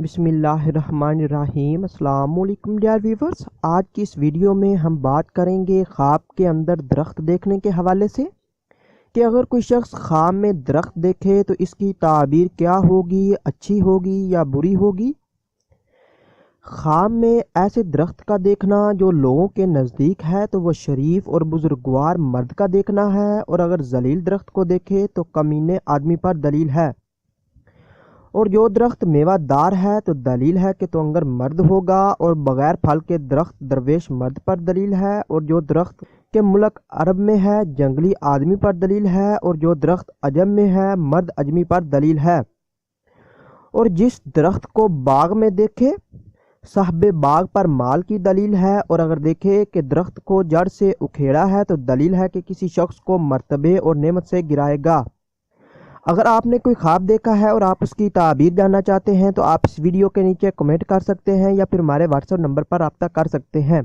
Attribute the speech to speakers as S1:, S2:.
S1: بسم اللہ الرحمن الرحیم۔ السلام علیکم ڈیئر ویورز، آج کی اس ویڈیو میں ہم بات کریں گے خواب کے اندر درخت دیکھنے کے حوالے سے کہ اگر کوئی شخص خواب میں درخت دیکھے تو اس کی تعبیر کیا ہوگی، اچھی ہوگی یا بری ہوگی۔ خواب میں ایسے درخت کا دیکھنا جو لوگوں کے نزدیک ہے تو وہ شریف اور بزرگوار مرد کا دیکھنا ہے، اور اگر ذلیل درخت کو دیکھے تو کمینے آدمی پر دلیل ہے، اور جو درخت میوہ دار ہے تو دلیل ہے کہ تو انگر مرد ہوگا، اور بغیر پھل کے درخت درویش مرد پر دلیل ہے، اور جو درخت کے ملک عرب میں ہے جنگلی آدمی پر دلیل ہے، اور جو درخت عجم میں ہے مرد عجمی پر دلیل ہے۔ اور جس درخت کو باغ میں دیکھے صاحب باغ پر مال کی دلیل ہے، اور اگر دیکھے کہ درخت کو جڑ سے اکھیڑا ہے تو دلیل ہے کہ کسی شخص کو مرتبے اور نعمت سے گرائے گا۔ اگر آپ نے کوئی خواب دیکھا ہے اور آپ اس کی تعبیر جاننا چاہتے ہیں تو آپ اس ویڈیو کے نیچے کمنٹ کر سکتے ہیں یا پھر ہمارے واٹس ایپ نمبر پر رابطہ کر سکتے ہیں۔